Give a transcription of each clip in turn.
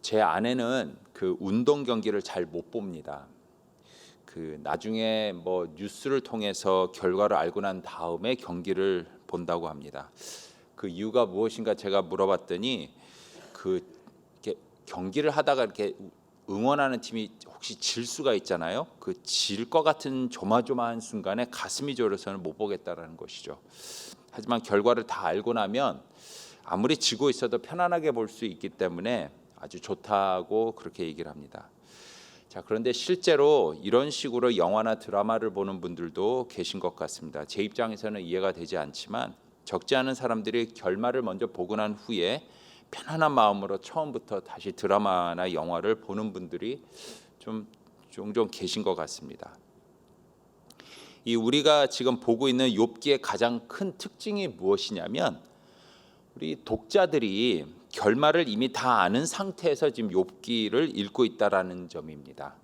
제 아내는 그 운동 경기를 잘 못 봅니다. 나중에 뭐 뉴스를 통해서 결과를 알고 난 다음에 경기를 본다고 합니다. 그 이유가 무엇인가 제가 물어봤더니 그 이렇게 경기를 하다가 이렇게 응원하는 팀이 혹시 질 수가 있잖아요. 그 질 것 같은 조마조마한 순간에 가슴이 졸여서는 못 보겠다라는 것이죠. 하지만 결과를 다 알고 나면 아무리 지고 있어도 편안하게 볼 수 있기 때문에 아주 좋다고 그렇게 얘기를 합니다. 자, 그런데 실제로 이런 식으로 영화나 드라마를 보는 분들도 계신 것 같습니다. 제 입장에서는 이해가 되지 않지만 적지 않은 사람들이 결말을 먼저 보고 난 후에 편안한 마음으로 처음부터 다시 드라마나 영화를 보는 분들이 좀 종종 계신 것 같습니다. 이 우리가 지금 보고 있는 욥기의 가장 큰 특징이 무엇이냐면 우리 독자들이 결말을 이미 다 아는 상태에서 지금 욥기를 읽고 있다라는 점입니다.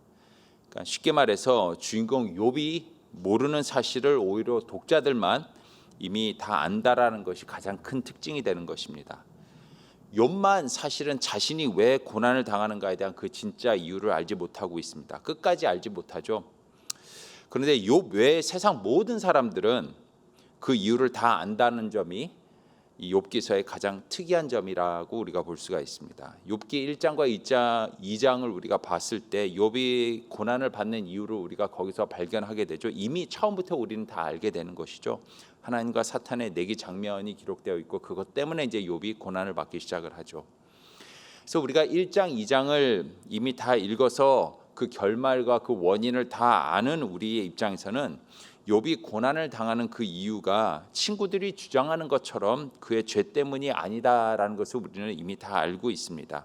그러니까 쉽게 말해서 주인공 욥이 모르는 사실을 오히려 독자들만 이미 다 안다라는 것이 가장 큰 특징이 되는 것입니다. 욥만 사실은 자신이 왜 고난을 당하는가에 대한 그 진짜 이유를 알지 못하고 있습니다. 끝까지 알지 못하죠. 그런데 욥 외에 세상 모든 사람들은 그 이유를 다 안다는 점이 이 욥기서의 가장 특이한 점이라고 우리가 볼 수가 있습니다. 욥기 1장과 2장을 우리가 봤을 때 욥이 고난을 받는 이유를 우리가 거기서 발견하게 되죠. 이미 처음부터 우리는 다 알게 되는 것이죠. 하나님과 사탄의 내기 장면이 기록되어 있고 그것 때문에 이제 욥이 고난을 받기 시작을 하죠. 그래서 우리가 1장, 2장을 이미 다 읽어서 그 결말과 그 원인을 다 아는 우리의 입장에서는 욥이 고난을 당하는 그 이유가 친구들이 주장하는 것처럼 그의 죄 때문이 아니다라는 것을 우리는 이미 다 알고 있습니다.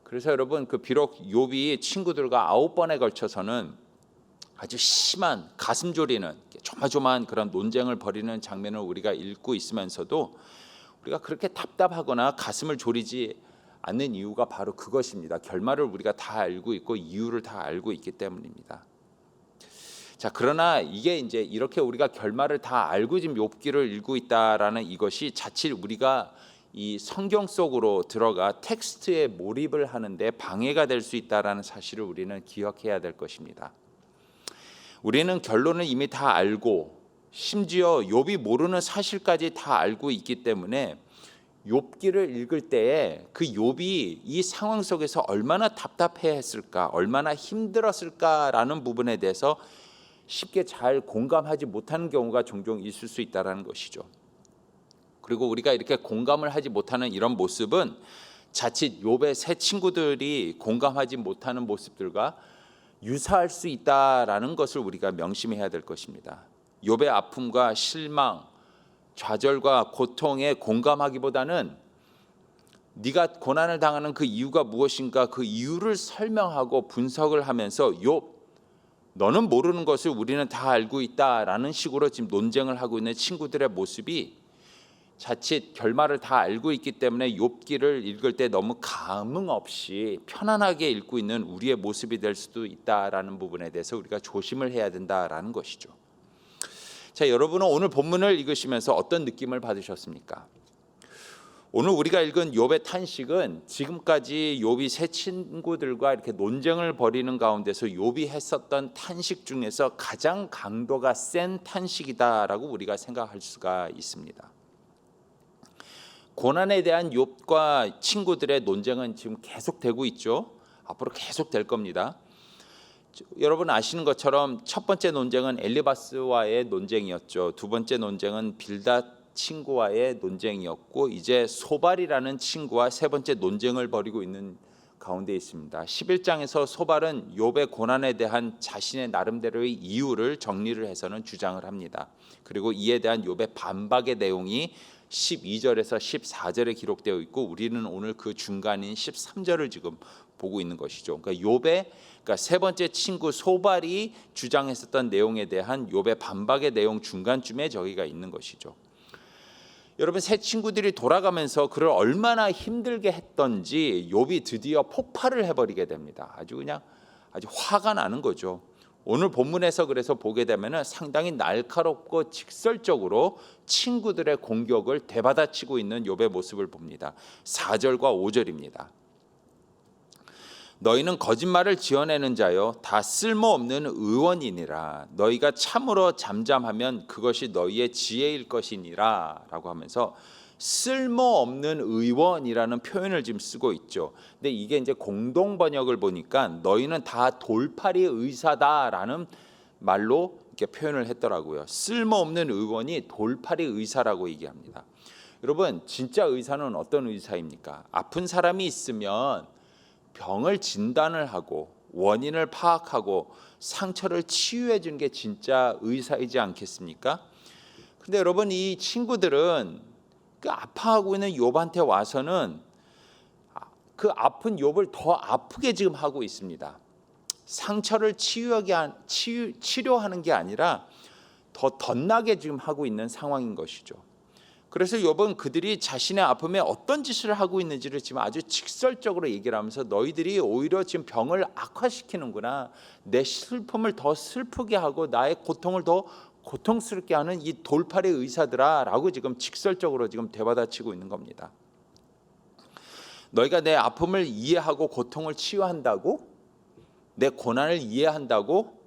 그래서 여러분 비록 욥이 친구들과 9번에 걸쳐서는 아주 심한 가슴 졸이는 조마조마한 그런 논쟁을 벌이는 장면을 우리가 읽고 있으면서도 우리가 그렇게 답답하거나 가슴을 졸이지 않는 이유가 바로 그것입니다. 결말을 우리가 다 알고 있고 이유를 다 알고 있기 때문입니다. 자, 그러나 이게 이제 이렇게 우리가 결말을 다 알고 지금 욥기를 읽고 있다라는 이것이 자칫 우리가 이 성경 속으로 들어가 텍스트에 몰입을 하는데 방해가 될 수 있다라는 사실을 우리는 기억해야 될 것입니다. 우리는 결론을 이미 다 알고 심지어 욥이 모르는 사실까지 다 알고 있기 때문에 욥기를 읽을 때에 그 욥이 이 상황 속에서 얼마나 답답해했을까, 얼마나 힘들었을까라는 부분에 대해서 쉽게 잘 공감하지 못하는 경우가 종종 있을 수 있다는 것이죠. 그리고 우리가 이렇게 공감을 하지 못하는 이런 모습은 자칫 욥의 새 친구들이 공감하지 못하는 모습들과 유사할 수 있다라는 것을 우리가 명심해야 될 것입니다. 욥의 아픔과 실망, 좌절과 고통에 공감하기보다는 네가 고난을 당하는 그 이유가 무엇인가 그 이유를 설명하고 분석을 하면서 욥 너는 모르는 것을 우리는 다 알고 있다라는 식으로 지금 논쟁을 하고 있는 친구들의 모습이 자칫 결말을 다 알고 있기 때문에 욥기를 읽을 때 너무 감흥 없이 편안하게 읽고 있는 우리의 모습이 될 수도 있다라는 부분에 대해서 우리가 조심을 해야 된다라는 것이죠. 자, 여러분은 오늘 본문을 읽으시면서 어떤 느낌을 받으셨습니까? 오늘 우리가 읽은 욥의 탄식은 지금까지 욥이 새 친구들과 이렇게 논쟁을 벌이는 가운데서 욥이 했었던 탄식 중에서 가장 강도가 센 탄식이다라고 우리가 생각할 수가 있습니다. 고난에 대한 욥과 친구들의 논쟁은 지금 계속되고 있죠. 앞으로 계속될 겁니다. 여러분 아시는 것처럼 첫 번째 논쟁은 엘리바스와의 논쟁이었죠. 두 번째 논쟁은 빌닷 친구와의 논쟁이었고 이제 소발이라는 친구와 세 번째 논쟁을 벌이고 있는 가운데 있습니다. 11장에서 소발은 욥의 고난에 대한 자신의 나름대로의 이유를 정리를 해서는 주장을 합니다. 그리고 이에 대한 욥의 반박의 내용이 12절에서 14절에 기록되어 있고 우리는 오늘 그 중간인 13절을 지금 보고 있는 것이죠. 그러니까 욥의 세 번째 친구 소발이 주장했었던 내용에 대한 욥의 반박의 내용 중간쯤에 저기가 있는 것이죠. 여러분 새 친구들이 돌아가면서 그를 얼마나 힘들게 했던지 욥이 드디어 폭발을 해버리게 됩니다. 아주 화가 나는 거죠. 오늘 본문에서 그래서 보게 되면은 상당히 날카롭고 직설적으로 친구들의 공격을 되받아치고 있는 욥의 모습을 봅니다. 4절과 5절입니다. 너희는 거짓말을 지어내는 자요 다 쓸모없는 의원이니라. 너희가 참으로 잠잠하면 그것이 너희의 지혜일 것이니라 라고 하면서 쓸모없는 의원이라는 표현을 지금 쓰고 있죠. 근데 이게 이제 공동 번역을 보니까 너희는 다 돌팔이 의사다라는 말로 이렇게 표현을 했더라고요. 쓸모없는 의원이 돌팔이 의사라고 얘기합니다. 여러분, 진짜 의사는 어떤 의사입니까? 아픈 사람이 있으면 병을 진단을 하고 원인을 파악하고 상처를 치유해 주는 게 진짜 의사이지 않겠습니까? 근데 여러분, 이 친구들은 그 아파하고 있는 욥한테 와서는 그 아픈 욥을 더 아프게 지금 하고 있습니다. 상처를 치료하는 게 아니라 더 덧나게 지금 하고 있는 상황인 것이죠. 그래서 욥은 그들이 자신의 아픔에 어떤 짓을 하고 있는지를 지금 아주 직설적으로 얘기를 하면서 너희들이 오히려 지금 병을 악화시키는구나, 내 슬픔을 더 슬프게 하고 나의 고통을 더 고통스럽게 하는 이 돌팔이 의사들아 라고 지금 직설적으로 지금 대받아치고 있는 겁니다. 너희가 내 아픔을 이해하고 고통을 치유한다고? 내 고난을 이해한다고?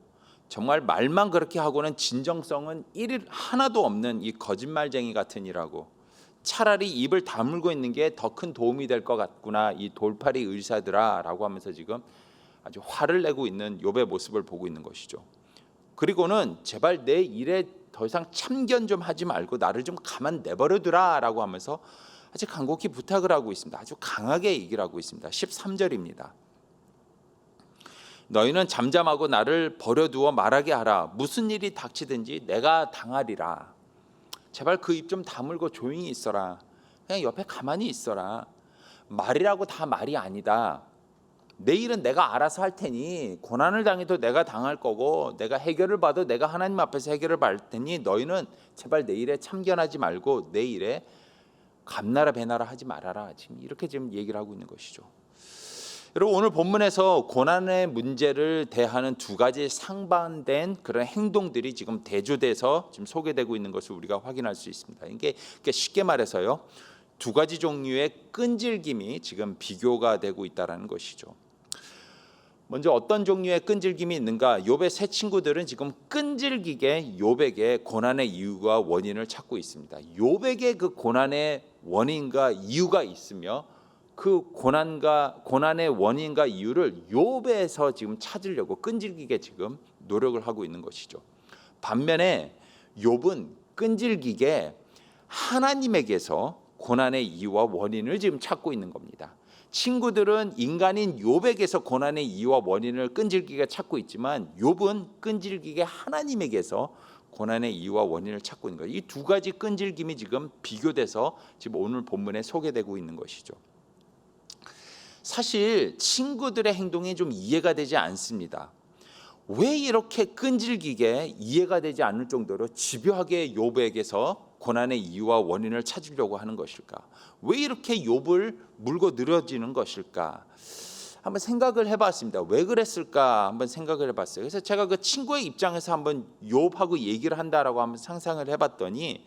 정말 말만 그렇게 하고는 진정성은 하나도 없는 이 거짓말쟁이 같은 이라고. 차라리 입을 다물고 있는 게 더 큰 도움이 될 것 같구나, 이 돌팔이 의사들아 라고 하면서 지금 아주 화를 내고 있는 욥의 모습을 보고 있는 것이죠. 그리고는 제발 내 일에 더 이상 참견 좀 하지 말고 나를 좀 가만 내버려 두라 라고 하면서 아주 간곡히 부탁을 하고 있습니다. 아주 강하게 얘기를 하고 있습니다. 13절입니다. 너희는 잠잠하고 나를 버려두어 말하게 하라. 무슨 일이 닥치든지 내가 당하리라. 제발 그 입 좀 다물고 조용히 있어라. 그냥 옆에 가만히 있어라. 말이라고 다 말이 아니다. 내 일은 내가 알아서 할 테니, 고난을 당해도 내가 당할 거고, 내가 해결을 받아도 내가 하나님 앞에서 해결을 받을 테니 너희는 제발 내 일에 참견하지 말고 내 일에 감나라 배나라 하지 말아라. 지금 이렇게 지금 얘기를 하고 있는 것이죠. 여러분, 오늘 본문에서 고난의 문제를 대하는 두 가지 상반된 그런 행동들이 지금 대조돼서 지금 소개되고 있는 것을 우리가 확인할 수 있습니다. 이게 쉽게 말해서요, 두 가지 종류의 끈질김이 지금 비교가 되고 있다는 것이죠. 먼저 어떤 종류의 끈질김이 있는가? 욥의 세 친구들은 지금 끈질기게 욥에게 고난의 이유와 원인을 찾고 있습니다. 욥에게 그 고난의 원인과 이유가 있으며 그 고난의 원인과 이유를 욥에서 지금 찾으려고 끈질기게 지금 노력을 하고 있는 것이죠. 반면에 욥은 끈질기게 하나님에게서 고난의 이유와 원인을 지금 찾고 있는 겁니다. 친구들은 인간인 욥에게서 고난의 이유와 원인을 끈질기게 찾고 있지만 욥은 끈질기게 하나님에게서 고난의 이유와 원인을 찾고 있는 거예요. 이 두 가지 끈질김이 지금 비교돼서 지금 오늘 본문에 소개되고 있는 것이죠. 사실 친구들의 행동이 좀 이해가 되지 않습니다. 왜 이렇게 끈질기게 이해가 되지 않을 정도로 집요하게 욥에게서 고난의 이유와 원인을 찾으려고 하는 것일까? 왜 이렇게 욥을 물고 늘어지는 것일까? 한번 생각을 해봤습니다. 왜 그랬을까? 한번 생각을 해봤어요. 그래서 제가 그 친구의 입장에서 한번 욥하고 얘기를 한다라고 한번 상상을 해봤더니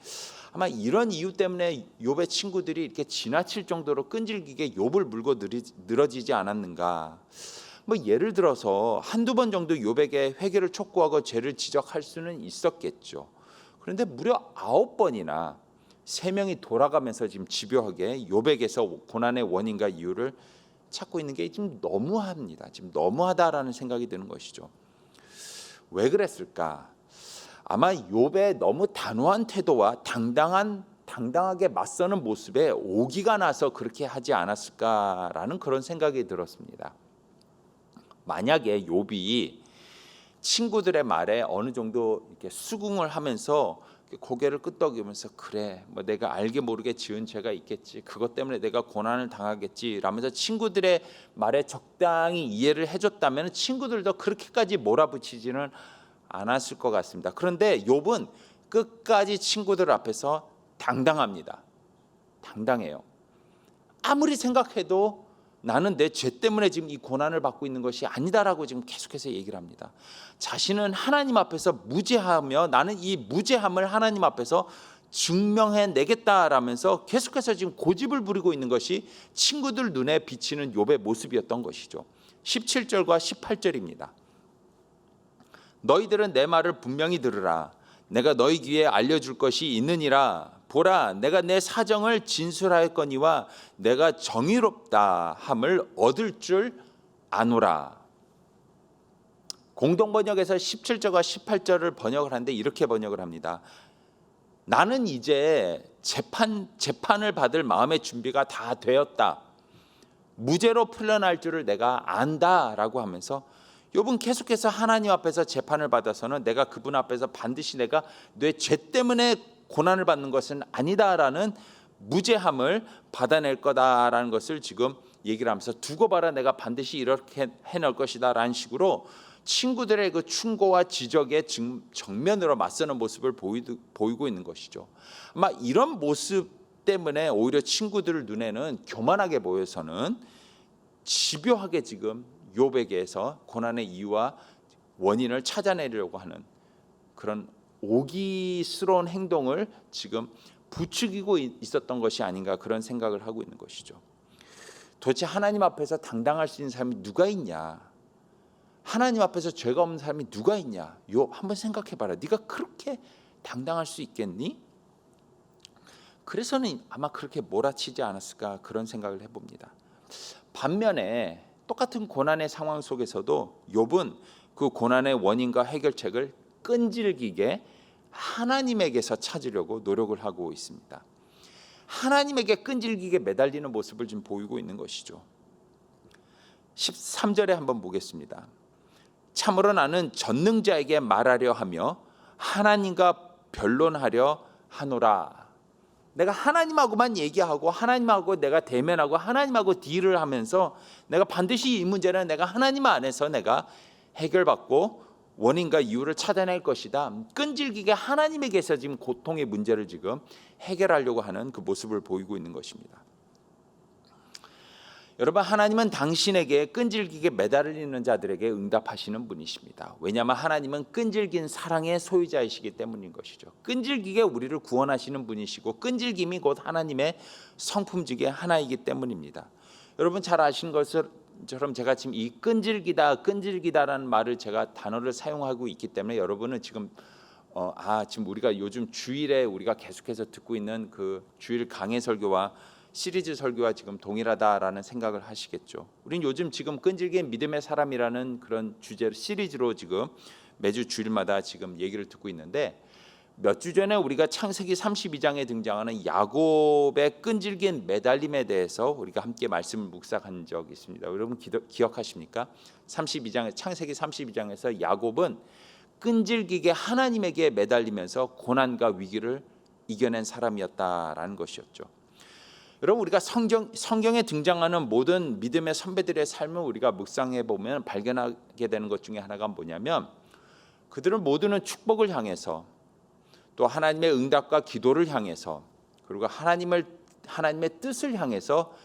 아마 이런 이유 때문에 욥의 친구들이 이렇게 지나칠 정도로 끈질기게 욥을 물고 늘어지지 않았는가? 뭐 예를 들어서 한두 번 정도 욥에게 회개를 촉구하고 죄를 지적할 수는 있었겠죠. 그런데 무려 9번이나 3명이 돌아가면서 지금 집요하게 욥에게서 고난의 원인과 이유를 찾고 있는 게 지금 너무합니다. 지금 너무하다라는 생각이 드는 것이죠. 왜 그랬을까? 아마 욥의 너무 단호한 태도와 당당하게 맞서는 모습에 오기가 나서 그렇게 하지 않았을까라는 그런 생각이 들었습니다. 만약에 욥이 친구들의 말에 어느 정도 이렇게 수긍을 하면서 고개를 끄덕이면서 그래, 뭐 내가 알게 모르게 지은 죄가 있겠지, 그것 때문에 내가 고난을 당하겠지 라면서 친구들의 말에 적당히 이해를 해줬다면 친구들도 그렇게까지 몰아붙이지는 않았을 것 같습니다. 그런데 욥은 끝까지 친구들 앞에서 당당합니다. 당당해요. 아무리 생각해도 나는 내 죄 때문에 지금 이 고난을 받고 있는 것이 아니다라고 지금 계속해서 얘기를 합니다. 자신은 하나님 앞에서 무죄하며 나는 이 무죄함을 하나님 앞에서 증명해내겠다라면서 계속해서 지금 고집을 부리고 있는 것이 친구들 눈에 비치는 욥의 모습이었던 것이죠. 17절과 18절입니다. 너희들은 내 말을 분명히 들으라. 내가 너희 귀에 알려줄 것이 있느니라. 보라, 내가 내 사정을 진술하였거니와 내가 정의롭다 함을 얻을 줄 아노라. 공동번역에서 17절과 18절을 번역을 하는데 이렇게 번역을 합니다. 나는 이제 재판을 받을 마음의 준비가 다 되었다. 무죄로 풀려날 줄을 내가 안다라고 하면서 욥은 계속해서 하나님 앞에서 재판을 받아서는 내가 그분 앞에서 반드시 내가 내 죄 때문에 고난을 받는 것은 아니다라는 무죄함을 받아낼 거다라는 것을 지금 얘기를 하면서 두고 봐라, 내가 반드시 이렇게 해낼 것이다 라는 식으로 친구들의 그 충고와 지적에 정면으로 맞서는 모습을 보이고 있는 것이죠. 아마 이런 모습 때문에 오히려 친구들 눈에는 교만하게 보여서는 집요하게 지금 욥에게서 고난의 이유와 원인을 찾아내려고 하는 그런 오기스러운 행동을 지금 부추기고 있었던 것이 아닌가, 그런 생각을 하고 있는 것이죠. 도대체 하나님 앞에서 당당할 수 있는 사람이 누가 있냐? 하나님 앞에서 죄가 없는 사람이 누가 있냐? 욥, 한번 생각해봐라. 네가 그렇게 당당할 수 있겠니? 그래서는 아마 그렇게 몰아치지 않았을까, 그런 생각을 해봅니다. 반면에 똑같은 고난의 상황 속에서도 욥은 그 고난의 원인과 해결책을 끈질기게 하나님에게서 찾으려고 노력을 하고 있습니다. 하나님에게 끈질기게 매달리는 모습을 좀 보이고 있는 것이죠. 13절에 한번 보겠습니다. 참으로 나는 전능자에게 말하려 하며 하나님과 변론하려 하노라. 내가 하나님하고만 얘기하고 하나님하고 내가 대면하고 하나님하고 딜을 하면서 내가 반드시 이 문제는 내가 하나님 안에서 내가 해결받고 원인과 이유를 찾아낼 것이다. 끈질기게 하나님에게서 지금 고통의 문제를 지금 해결하려고 하는 그 모습을 보이고 있는 것입니다. 여러분, 하나님은 당신에게 끈질기게 매달리는 자들에게 응답하시는 분이십니다. 왜냐하면 하나님은 끈질긴 사랑의 소유자이시기 때문인 것이죠. 끈질기게 우리를 구원하시는 분이시고 끈질김이 곧 하나님의 성품 중에 하나이기 때문입니다. 여러분 잘 아시는 것처럼 제가 지금 이 끈질기다라는 말을 제가 단어를 사용하고 있기 때문에 여러분은 지금 지금 우리가 요즘 주일에 우리가 계속해서 듣고 있는 그 주일 강해 설교와 시리즈 설교와 지금 동일하다라는 생각을 하시겠죠. 우린 요즘 지금 끈질긴 믿음의 사람이라는 그런 주제로 시리즈로 지금 매주 주일마다 지금 얘기를 듣고 있는데, 몇 주 전에 우리가 창세기 32장에 등장하는 야곱의 끈질긴 매달림에 대해서 우리가 함께 말씀을 묵상한 적이 있습니다. 여러분 기억하십니까? 창세기 32장에서 야곱은 끈질기게 하나님에게 매달리면서 고난과 위기를 이겨낸 사람이었다라는 것이었죠. 여러분, 우리가 성경에 등장하는 모든 믿음의 선배들의 삶을 우리가 묵상해 보면 발견하게 되는 것 중에 하나가 뭐냐면, 그들은 모두는 축복을 향해서 또 하나님의 응답과 기도를 향해서 그리고 하나님의 뜻을 향해서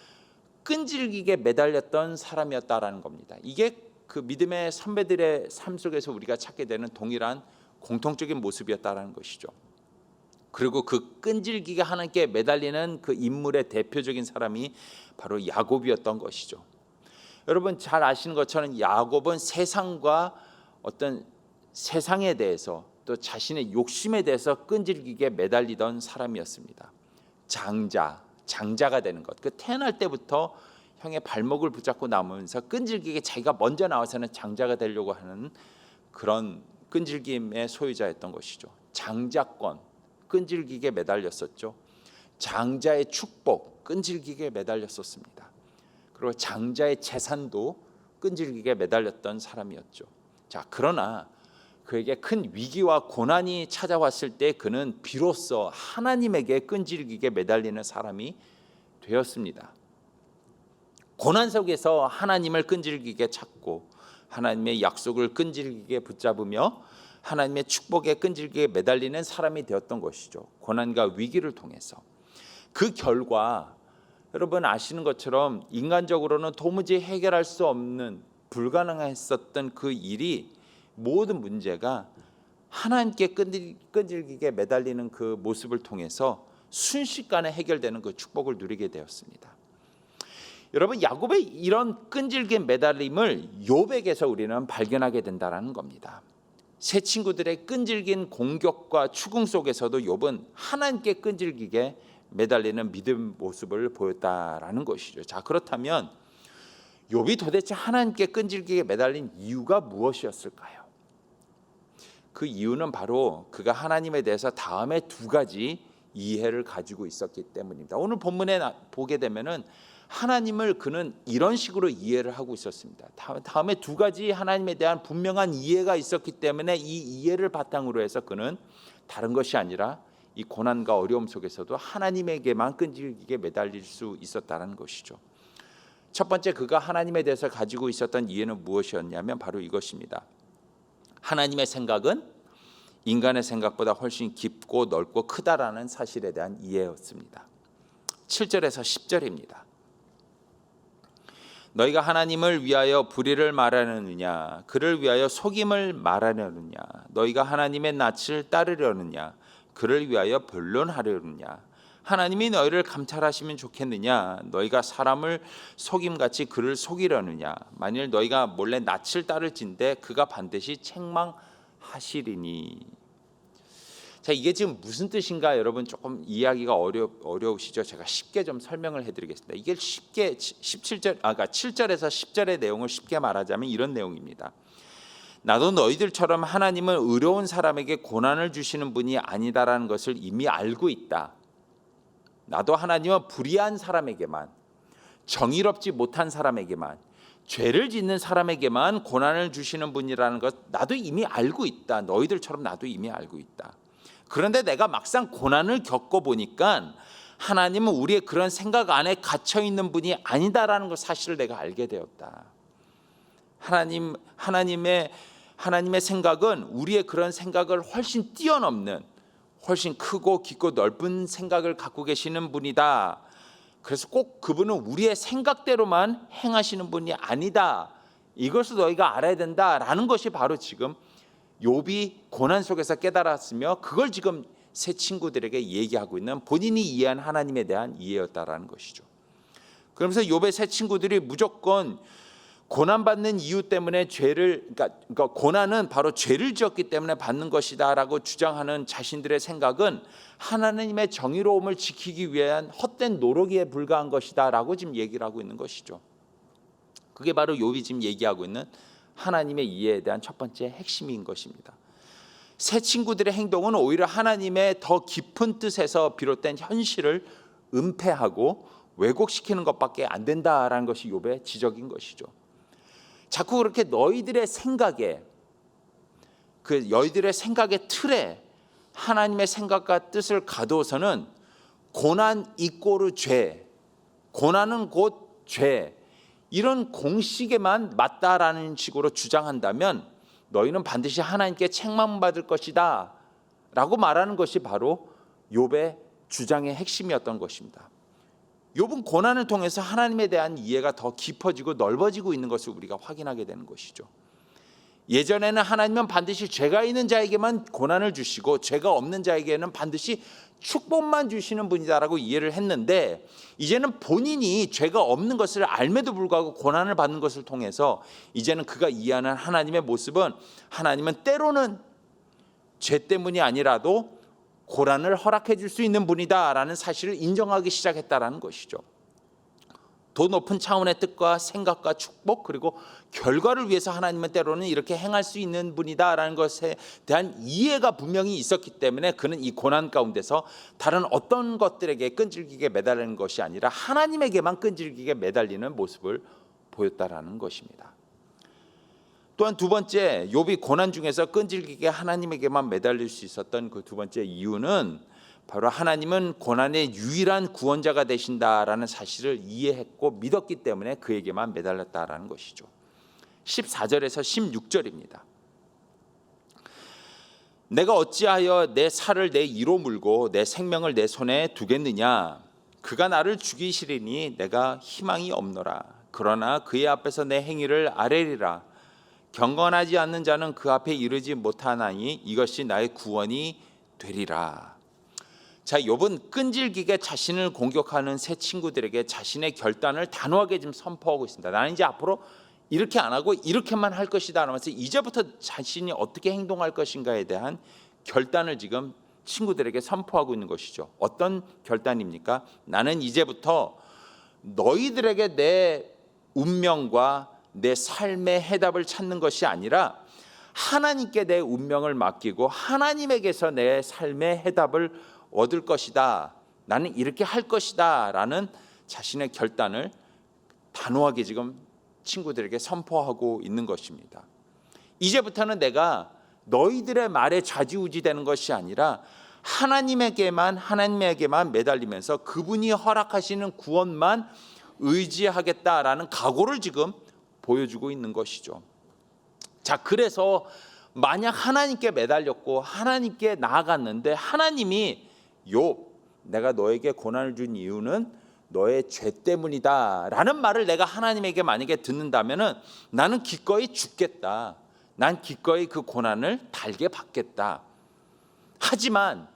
끈질기게 매달렸던 사람이었다라는 겁니다. 이게 그 믿음의 선배들의 삶 속에서 우리가 찾게 되는 동일한 공통적인 모습이었다라는 것이죠. 그리고 그 끈질기게 하나님께 매달리는 그 인물의 대표적인 사람이 바로 야곱이었던 것이죠. 여러분 잘 아시는 것처럼 야곱은 세상과 어떤 세상에 대해서 또 자신의 욕심에 대해서 끈질기게 매달리던 사람이었습니다. 장자가 되는 것. 그 태어날 때부터 형의 발목을 붙잡고 나오면서 끈질기게 자기가 먼저 나와서는 장자가 되려고 하는 그런 끈질김의 소유자였던 것이죠. 장자권 끈질기게 매달렸었죠. 장자의 축복 끈질기게 매달렸었습니다. 그리고 장자의 재산도 끈질기게 매달렸던 사람이었죠. 자, 그러나 그에게 큰 위기와 고난이 찾아왔을 때 그는 비로소 하나님에게 끈질기게 매달리는 사람이 되었습니다. 고난 속에서 하나님을 끈질기게 찾고 하나님의 약속을 끈질기게 붙잡으며 하나님의 축복에 끈질기게 매달리는 사람이 되었던 것이죠. 고난과 위기를 통해서. 그 결과 여러분 아시는 것처럼 인간적으로는 도무지 해결할 수 없는 불가능했었던 그 일이, 모든 문제가 하나님께 끈질기게 매달리는 그 모습을 통해서 순식간에 해결되는 그 축복을 누리게 되었습니다. 여러분, 야곱의 이런 끈질긴 매달림을 욥에게서 우리는 발견하게 된다는 겁니다. 세 친구들의 끈질긴 공격과 추궁 속에서도 욥은 하나님께 끈질기게 매달리는 믿음 모습을 보였다라는 것이죠. 자, 그렇다면 욥이 도대체 하나님께 끈질기게 매달린 이유가 무엇이었을까요? 그 이유는 바로 그가 하나님에 대해서 다음에 두 가지 이해를 가지고 있었기 때문입니다. 오늘 본문에 보게 되면은 하나님을 그는 이런 식으로 이해를 하고 있었습니다. 다음에 두 가지 하나님에 대한 분명한 이해가 있었기 때문에 이 이해를 바탕으로 해서 그는 다른 것이 아니라 이 고난과 어려움 속에서도 하나님에게만 끈질기게 매달릴 수 있었다는 것이죠. 첫 번째, 그가 하나님에 대해서 가지고 있었던 이해는 무엇이었냐면 바로 이것입니다. 하나님의 생각은 인간의 생각보다 훨씬 깊고 넓고 크다라는 사실에 대한 이해였습니다. 7절에서 10절입니다. 너희가 하나님을 위하여 불의를 말하느냐, 그를 위하여 속임을 말하려느냐, 너희가 하나님의 낯을 따르려느냐, 그를 위하여 변론하려느냐, 하나님이 너희를 감찰하시면 좋겠느냐, 너희가 사람을 속임같이 그를 속이려느냐, 만일 너희가 몰래 낯을 따를진대 그가 반드시 책망하시리니. 자, 이게 지금 무슨 뜻인가 여러분 조금 이해하기가 어려우시죠? 제가 쉽게 좀 설명을 해드리겠습니다. 이게 쉽게 7절에서 10절의 내용을 쉽게 말하자면 이런 내용입니다. 나도 너희들처럼 하나님은 의로운 사람에게 고난을 주시는 분이 아니다라는 것을 이미 알고 있다. 나도 하나님은 불의한 사람에게만, 정의롭지 못한 사람에게만, 죄를 짓는 사람에게만 고난을 주시는 분이라는 것 나도 이미 알고 있다. 너희들처럼 나도 이미 알고 있다. 그런데 내가 막상 고난을 겪어보니까 하나님은 우리의 그런 생각 안에 갇혀있는 분이 아니다라는 것 사실을 내가 알게 되었다. 하나님의 생각은 우리의 그런 생각을 훨씬 뛰어넘는, 훨씬 크고 깊고 넓은 생각을 갖고 계시는 분이다. 그래서 꼭 그분은 우리의 생각대로만 행하시는 분이 아니다. 이것을 너희가 알아야 된다라는 것이 바로 지금 욥이 고난 속에서 깨달았으며 그걸 지금 세 친구들에게 얘기하고 있는 본인이 이해한 하나님에 대한 이해였다라는 것이죠. 그러면서 욥의 세 친구들이 무조건 고난받는 이유 때문에 그러니까 고난은 바로 죄를 지었기 때문에 받는 것이다라고 주장하는 자신들의 생각은 하나님의 정의로움을 지키기 위한 헛된 노력에 불과한 것이다라고 지금 얘기를 하고 있는 것이죠. 그게 바로 욥이 지금 얘기하고 있는 하나님의 이해에 대한 첫 번째 핵심인 것입니다. 세 친구들의 행동은 오히려 하나님의 더 깊은 뜻에서 비롯된 현실을 은폐하고 왜곡시키는 것밖에 안 된다라는 것이 욥의 지적인 것이죠. 자꾸 그렇게 너희들의 생각의 틀에 하나님의 생각과 뜻을 가두어서는 고난 이꼬르 죄, 고난은 곧 죄, 이런 공식에만 맞다라는 식으로 주장한다면 너희는 반드시 하나님께 책망받을 것이다 라고 말하는 것이 바로 욥의 주장의 핵심이었던 것입니다. 욥은 고난을 통해서 하나님에 대한 이해가 더 깊어지고 넓어지고 있는 것을 우리가 확인하게 되는 것이죠. 예전에는 하나님은 반드시 죄가 있는 자에게만 고난을 주시고 죄가 없는 자에게는 반드시 축복만 주시는 분이다라고 이해를 했는데, 이제는 본인이 죄가 없는 것을 알매도 불구하고 고난을 받는 것을 통해서 이제는 그가 이해하는 하나님의 모습은, 하나님은 때로는 죄 때문이 아니라도 고난을 허락해 줄 수 있는 분이다라는 사실을 인정하기 시작했다라는 것이죠. 더 높은 차원의 뜻과 생각과 축복, 그리고 결과를 위해서 하나님은 때로는 이렇게 행할 수 있는 분이다라는 것에 대한 이해가 분명히 있었기 때문에 그는 이 고난 가운데서 다른 어떤 것들에게 끈질기게 매달리는 것이 아니라 하나님에게만 끈질기게 매달리는 모습을 보였다라는 것입니다. 또한 두 번째, 욥이 고난 중에서 끈질기게 하나님에게만 매달릴 수 있었던 그 두 번째 이유는 바로 하나님은 고난의 유일한 구원자가 되신다라는 사실을 이해했고 믿었기 때문에 그에게만 매달렸다라는 것이죠. 14절에서 16절입니다. 내가 어찌하여 내 살을 내 이로 물고 내 생명을 내 손에 두겠느냐. 그가 나를 죽이시리니 내가 희망이 없노라. 그러나 그의 앞에서 내 행위를 아뢰리라. 경건하지 않는 자는 그 앞에 이르지 못하나니 이것이 나의 구원이 되리라. 자, 욥은 끈질기게 자신을 공격하는 새 친구들에게 자신의 결단을 단호하게 지금 선포하고 있습니다. 나는 이제 앞으로 이렇게 안 하고 이렇게만 할 것이다 라면서 이제부터 자신이 어떻게 행동할 것인가에 대한 결단을 지금 친구들에게 선포하고 있는 것이죠. 어떤 결단입니까? 나는 이제부터 너희들에게 내 운명과 내 삶의 해답을 찾는 것이 아니라 하나님께 내 운명을 맡기고 하나님에게서 내 삶의 해답을 얻을 것이다. 나는 이렇게 할 것이다 라는 자신의 결단을 단호하게 지금 친구들에게 선포하고 있는 것입니다. 이제부터는 내가 너희들의 말에 좌지우지되는 것이 아니라 하나님에게만 매달리면서 그분이 허락하시는 구원만 의지하겠다라는 각오를 지금 보여주고 있는 것이죠. 자, 그래서 만약 하나님께 매달렸고 하나님께 나아갔는데 하나님이 욥, 내가 너에게 고난을 준 이유는 너의 죄 때문이다 라는 말을 내가 하나님에게 만약에 듣는다면 나는 기꺼이 죽겠다. 난 기꺼이 그 고난을 달게 받겠다. 하지만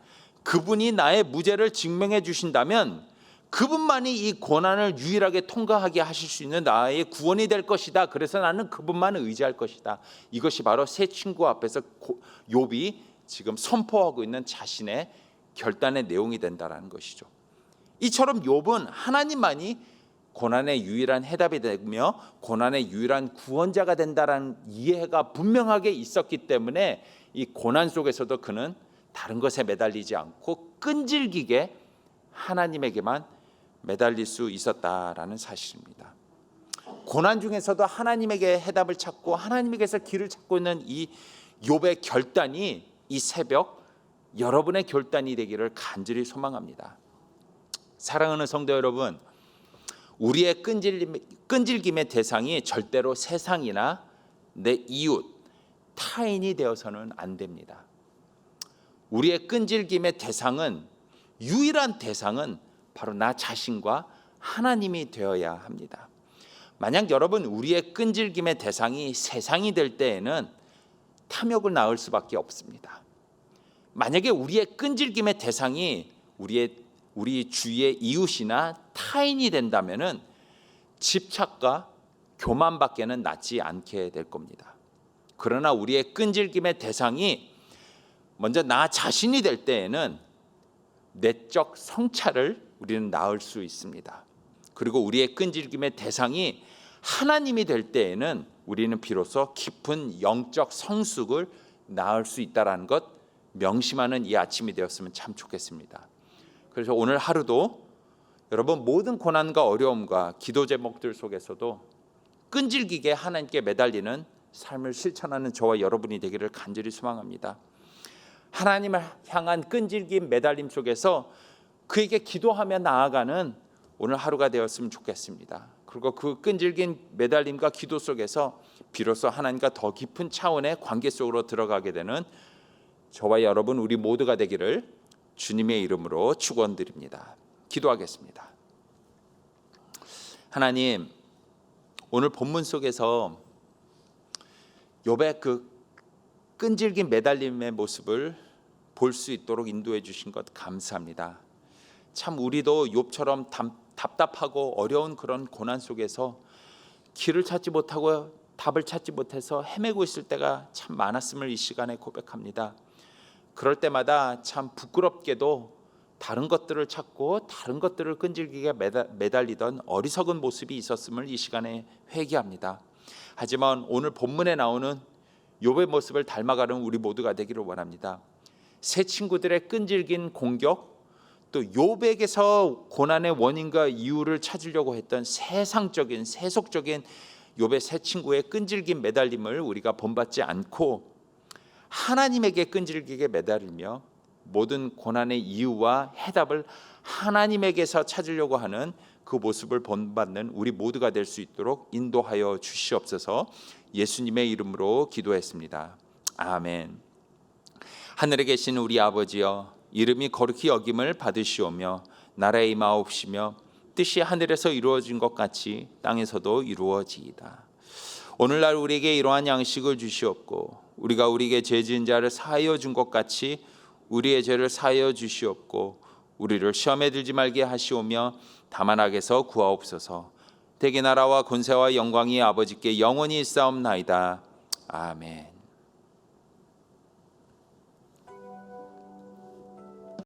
그분이 나의 무죄를 증명해 주신다면 그분만이 이 고난을 유일하게 통과하게 하실 수 있는 나의 구원이 될 것이다. 그래서 나는 그분만을 의지할 것이다. 이것이 바로 새 친구 앞에서 욥이 지금 선포하고 있는 자신의 결단의 내용이 된다라는 것이죠. 이처럼 욥은 하나님만이 고난의 유일한 해답이 되며 고난의 유일한 구원자가 된다라는 이해가 분명하게 있었기 때문에 이 고난 속에서도 그는 다른 것에 매달리지 않고 끈질기게 하나님에게만 매달릴 수 있었다라는 사실입니다. 고난 중에서도 하나님에게 해답을 찾고 하나님에게서 길을 찾고 있는 이 욥의 결단이 이 새벽 여러분의 결단이 되기를 간절히 소망합니다. 사랑하는 성도 여러분, 우리의 끈질김의 대상이 절대로 세상이나 내 이웃, 타인이 되어서는 안 됩니다. 우리의 끈질김의 대상은, 유일한 대상은 바로 나 자신과 하나님이 되어야 합니다. 만약 여러분 우리의 끈질김의 대상이 세상이 될 때에는 탐욕을 낳을 수밖에 없습니다. 만약에 우리의 끈질김의 대상이 우리 주위의 이웃이나 타인이 된다면은 집착과 교만밖에는 낫지 않게 될 겁니다. 그러나 우리의 끈질김의 대상이 먼저 나 자신이 될 때에는 내적 성찰을 우리는 낳을 수 있습니다. 그리고 우리의 끈질김의 대상이 하나님이 될 때에는 우리는 비로소 깊은 영적 성숙을 낳을 수 있다는 것 명심하는 이 아침이 되었으면 참 좋겠습니다. 그래서 오늘 하루도 여러분 모든 고난과 어려움과 기도 제목들 속에서도 끈질기게 하나님께 매달리는 삶을 실천하는 저와 여러분이 되기를 간절히 소망합니다. 하나님을 향한 끈질긴 매달림 속에서 그에게 기도하며 나아가는 오늘 하루가 되었으면 좋겠습니다. 그리고 그 끈질긴 매달림과 기도 속에서 비로소 하나님과 더 깊은 차원의 관계 속으로 들어가게 되는 저와 여러분 우리 모두가 되기를 주님의 이름으로 축원드립니다. 기도하겠습니다. 하나님, 오늘 본문 속에서 욥의 그 끈질긴 매달림의 모습을 볼 수 있도록 인도해 주신 것 감사합니다. 참 우리도 욥처럼 답답하고 어려운 그런 고난 속에서 길을 찾지 못하고 답을 찾지 못해서 헤매고 있을 때가 참 많았음을 이 시간에 고백합니다. 그럴 때마다 참 부끄럽게도 다른 것들을 찾고 다른 것들을 끈질기게 매달리던 어리석은 모습이 있었음을 이 시간에 회개합니다. 하지만 오늘 본문에 나오는 욥의 모습을 닮아가는 우리 모두가 되기를 원합니다. 새 친구들의 끈질긴 공격, 또 욥에게서 고난의 원인과 이유를 찾으려고 했던 세상적인 세속적인 욥의 새 친구의 끈질긴 매달림을 우리가 본받지 않고 하나님에게 끈질기게 매달리며 모든 고난의 이유와 해답을 하나님에게서 찾으려고 하는 그 모습을 본받는 우리 모두가 될 수 있도록 인도하여 주시옵소서. 예수님의 이름으로 기도했습니다. 아멘. 하늘에 계신 우리 아버지여, 이름이 거룩히 여김을 받으시오며 나라의 임하옵시며 뜻이 하늘에서 이루어진 것 같이 땅에서도 이루어지이다. 오늘날 우리에게 이러한 양식을 주시옵고 우리가 우리에게 죄 지은 자를 사하여 준 것 같이 우리의 죄를 사하여 주시옵고 우리를 시험에 들지 말게 하시오며 다만 악에서 구하옵소서. 대개 나라와 권세와 영광이 아버지께 영원히 있사옵나이다. 아멘.